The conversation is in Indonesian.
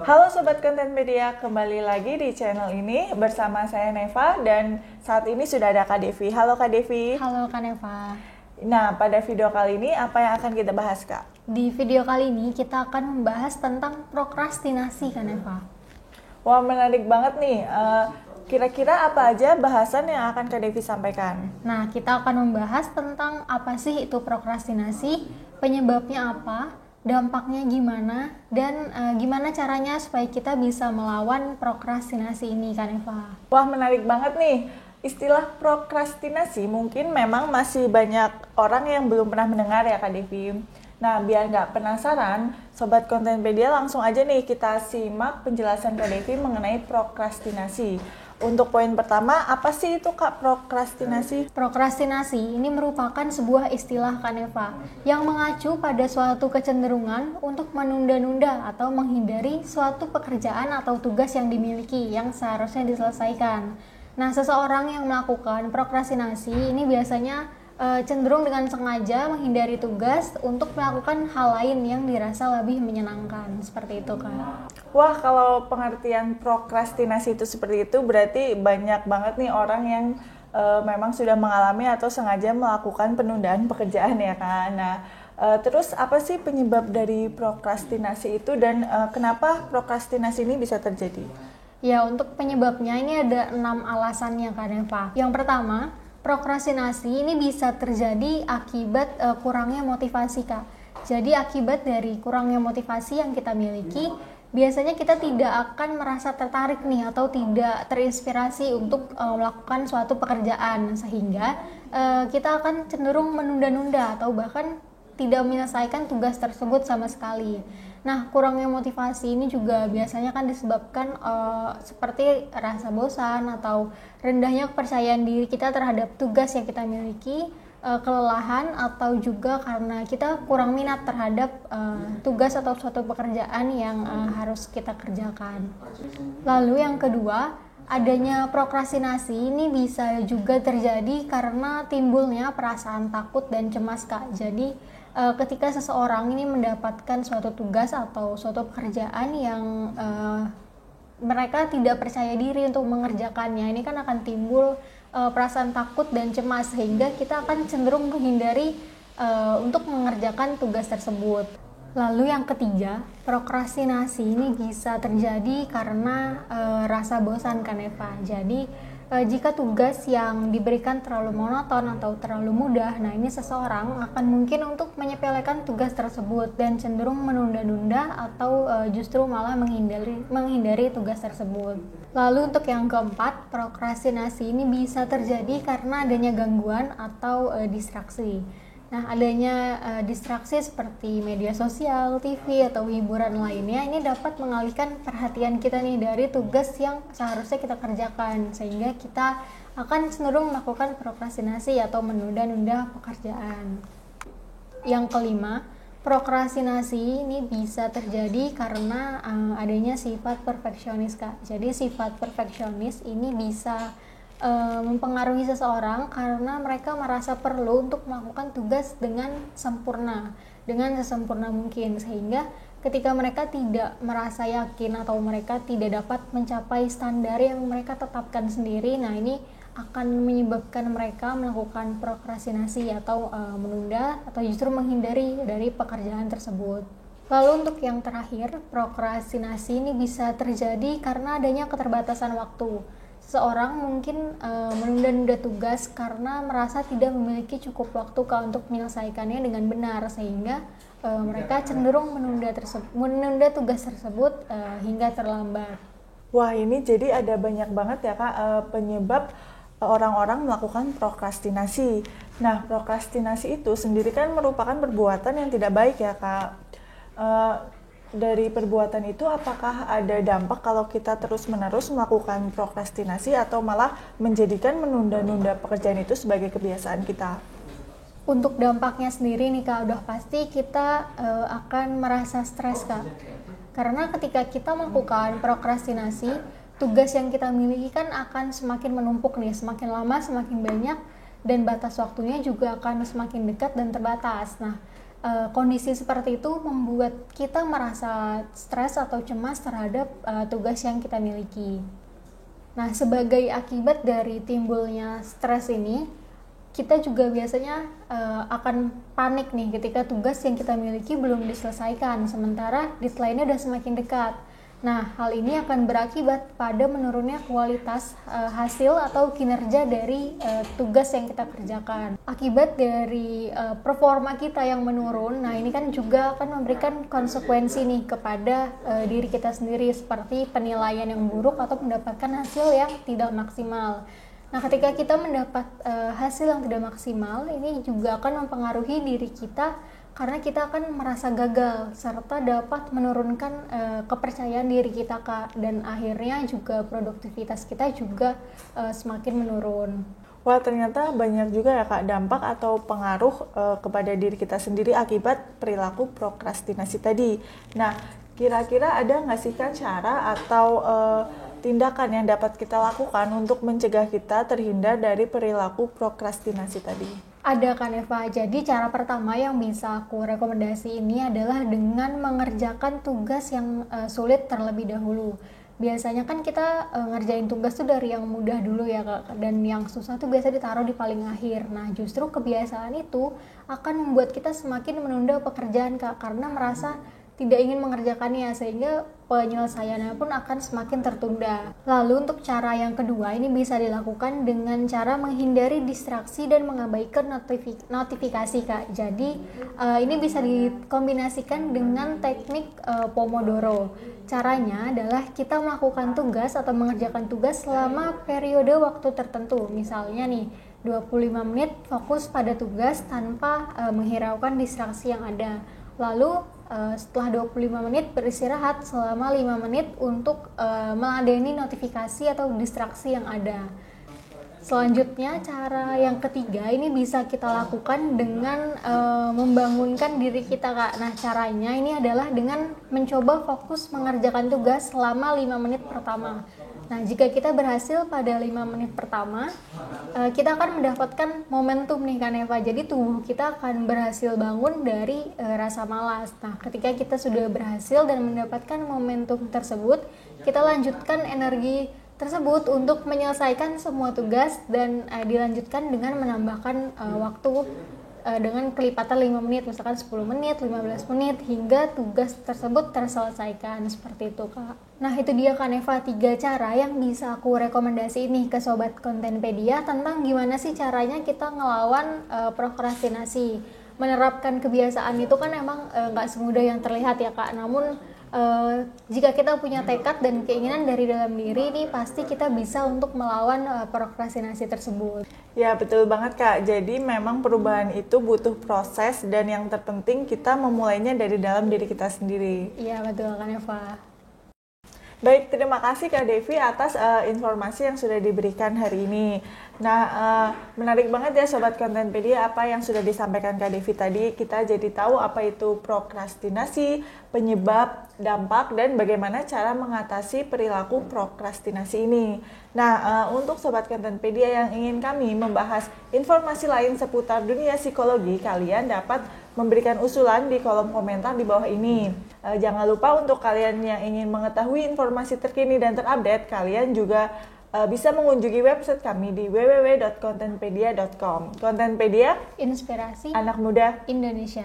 Halo Sobat Konten Media, kembali lagi di channel ini bersama saya Neva dan saat ini sudah ada Kak Devi. Halo Kak Devi. Halo Kak Neva. Nah, pada video kali ini apa yang akan kita bahas Kak? Di video kali ini kita akan membahas tentang prokrastinasi Kak Neva. Wah, menarik banget nih. Kira-kira apa aja bahasan yang akan Kak Devi sampaikan? Nah, kita akan membahas tentang apa sih itu prokrastinasi, penyebabnya apa, dampaknya gimana, dan gimana caranya supaya kita bisa melawan prokrastinasi ini Kak Neva. Wah, menarik banget nih. Istilah prokrastinasi mungkin memang masih banyak orang yang belum pernah mendengar ya Kak Devi. Nah, biar nggak penasaran, Sobat Kontenpedia langsung aja nih kita simak penjelasan Kak Devi mengenai prokrastinasi. Untuk poin pertama, apa sih itu Kak prokrastinasi? Prokrastinasi ini merupakan sebuah istilah Kak Neva yang mengacu pada suatu kecenderungan untuk menunda-nunda atau menghindari suatu pekerjaan atau tugas yang dimiliki yang seharusnya diselesaikan. Nah, seseorang yang melakukan prokrastinasi ini biasanya cenderung dengan sengaja menghindari tugas untuk melakukan hal lain yang dirasa lebih menyenangkan. Seperti itu, Kak. Wah, kalau pengertian prokrastinasi itu seperti itu berarti banyak banget nih orang yang memang sudah mengalami atau sengaja melakukan penundaan pekerjaan ya Kak. Nah, terus apa sih penyebab dari prokrastinasi itu dan kenapa prokrastinasi ini bisa terjadi? Ya, untuk penyebabnya ini ada 6 alasannya Kak Neva. Yang pertama, prokrastinasi ini bisa terjadi akibat kurangnya motivasi Kak. Jadi akibat dari kurangnya motivasi yang kita miliki, biasanya kita tidak akan merasa tertarik nih atau tidak terinspirasi untuk melakukan suatu pekerjaan, sehingga kita akan cenderung menunda-nunda atau bahkan tidak menyelesaikan tugas tersebut sama sekali. Nah, kurangnya motivasi ini juga biasanya kan disebabkan seperti rasa bosan atau rendahnya kepercayaan diri kita terhadap tugas yang kita miliki, kelelahan, atau juga karena kita kurang minat terhadap tugas atau suatu pekerjaan yang harus kita kerjakan. Lalu yang kedua, adanya prokrastinasi ini bisa juga terjadi karena timbulnya perasaan takut dan cemas Kak. Jadi ketika seseorang ini mendapatkan suatu tugas atau suatu pekerjaan yang mereka tidak percaya diri untuk mengerjakannya, ini kan akan timbul perasaan takut dan cemas sehingga kita akan cenderung menghindari untuk mengerjakan tugas tersebut. Lalu yang ketiga, prokrastinasi ini bisa terjadi karena rasa bosan kan Eva. Jadi jika tugas yang diberikan terlalu monoton atau terlalu mudah, nah ini seseorang akan mungkin untuk menyepelekan tugas tersebut dan cenderung menunda-nunda atau justru malah menghindari tugas tersebut. Lalu untuk yang keempat, prokrastinasi ini bisa terjadi karena adanya gangguan atau distraksi. Nah, adanya distraksi seperti media sosial, TV, atau hiburan lainnya ini dapat mengalihkan perhatian kita nih dari tugas yang seharusnya kita kerjakan, sehingga kita akan cenderung melakukan prokrastinasi atau menunda-nunda pekerjaan. Yang kelima, prokrastinasi ini bisa terjadi karena adanya sifat perfeksionis Kak. Jadi sifat perfeksionis ini bisa mempengaruhi seseorang karena mereka merasa perlu untuk melakukan tugas dengan sempurna, dengan sesempurna mungkin, sehingga ketika mereka tidak merasa yakin atau mereka tidak dapat mencapai standar yang mereka tetapkan sendiri, nah ini akan menyebabkan mereka melakukan prokrastinasi atau menunda atau justru menghindari dari pekerjaan tersebut. Lalu untuk yang terakhir, prokrastinasi ini bisa terjadi karena adanya keterbatasan waktu. Seorang mungkin menunda-nunda tugas karena merasa tidak memiliki cukup waktu untuk menyelesaikannya dengan benar, sehingga mereka cenderung menunda tugas tersebut hingga terlambat. Wah, ini jadi ada banyak banget ya Kak penyebab orang-orang melakukan prokrastinasi. Nah, prokrastinasi itu sendiri kan merupakan perbuatan yang tidak baik ya Kak. Dari perbuatan itu apakah ada dampak kalau kita terus-menerus melakukan prokrastinasi atau malah menjadikan menunda-nunda pekerjaan itu sebagai kebiasaan kita? Untuk dampaknya sendiri nih Kak, udah pasti kita akan merasa stres Kak. Karena ketika kita melakukan prokrastinasi, tugas yang kita miliki kan akan semakin menumpuk nih, semakin lama semakin banyak, dan batas waktunya juga akan semakin dekat dan terbatas. Nah, kondisi seperti itu membuat kita merasa stres atau cemas terhadap tugas yang kita miliki. Nah, sebagai akibat dari timbulnya stres ini, kita juga biasanya akan panik nih ketika tugas yang kita miliki belum diselesaikan, sementara deadline-nya udah semakin dekat. Nah, hal ini akan berakibat pada menurunnya kualitas hasil atau kinerja dari tugas yang kita kerjakan. Akibat dari performa kita yang menurun, nah ini kan juga akan memberikan konsekuensi nih kepada diri kita sendiri, seperti penilaian yang buruk atau mendapatkan hasil yang tidak maksimal. Nah, ketika kita mendapat hasil yang tidak maksimal, ini juga akan mempengaruhi diri kita karena kita akan merasa gagal serta dapat menurunkan kepercayaan diri kita, Kak, dan akhirnya juga produktivitas kita juga semakin menurun. Wah, ternyata banyak juga ya Kak dampak atau pengaruh kepada diri kita sendiri akibat perilaku prokrastinasi tadi. Nah, kira-kira ada nggak sih Kak cara atau tindakan yang dapat kita lakukan untuk mencegah kita terhindar dari perilaku prokrastinasi tadi? Ada kan Eva, jadi cara pertama yang bisa aku rekomendasi ini adalah dengan mengerjakan tugas yang sulit terlebih dahulu. Biasanya kan kita ngerjain tugas tuh dari yang mudah dulu ya Kak, dan yang susah tuh biasa ditaruh di paling akhir. Nah, justru kebiasaan itu akan membuat kita semakin menunda pekerjaan Kak, karena merasa tidak ingin mengerjakannya, sehingga penyelesaiannya pun akan semakin tertunda. Lalu untuk cara yang kedua, ini bisa dilakukan dengan cara menghindari distraksi dan mengabaikan notifikasi Kak. Jadi ini bisa dikombinasikan dengan teknik Pomodoro. Caranya adalah kita melakukan tugas atau mengerjakan tugas selama periode waktu tertentu. Misalnya nih 25 menit fokus pada tugas tanpa menghiraukan distraksi yang ada. Lalu setelah 25 menit beristirahat selama 5 menit untuk meladeni notifikasi atau distraksi yang ada. Selanjutnya, cara yang ketiga ini bisa kita lakukan dengan membangunkan diri kita Kak. Nah, caranya ini adalah dengan mencoba fokus mengerjakan tugas selama 5 menit pertama. Nah, jika kita berhasil pada 5 menit pertama, kita akan mendapatkan momentum nih kan Eva. Jadi tubuh kita akan berhasil bangun dari rasa malas. Nah, ketika kita sudah berhasil dan mendapatkan momentum tersebut, kita lanjutkan energi tersebut untuk menyelesaikan semua tugas dan dilanjutkan dengan menambahkan waktu dengan kelipatan 5 menit, misalkan 10 menit, 15 menit, hingga tugas tersebut terselesaikan, seperti itu Kak. Nah, itu dia kan Eva, 3 cara yang bisa aku rekomendasi nih ke Sobat Kontenpedia tentang gimana sih caranya kita ngelawan prokrastinasi. Menerapkan kebiasaan itu kan emang nggak semudah yang terlihat ya Kak, namun jika kita punya tekad dan keinginan dari dalam diri ini, pasti kita bisa untuk melawan prokrastinasi tersebut. Ya, betul banget Kak. Jadi memang perubahan itu butuh proses dan yang terpenting kita memulainya dari dalam diri kita sendiri. Iya, betul kan Eva. Baik, terima kasih Kak Devi atas informasi yang sudah diberikan hari ini. Nah, menarik banget ya Sobat Kontenpedia apa yang sudah disampaikan Kak Devi tadi. Kita jadi tahu apa itu prokrastinasi, penyebab, dampak, dan bagaimana cara mengatasi perilaku prokrastinasi ini. Nah, untuk Sobat Kontenpedia yang ingin kami membahas informasi lain seputar dunia psikologi, kalian dapat memberikan usulan di kolom komentar di bawah ini. Jangan lupa untuk kalian yang ingin mengetahui informasi terkini dan terupdate, kalian juga bisa mengunjungi website kami di www.kontenpedia.com. Kontenpedia, Inspirasi anak muda Indonesia.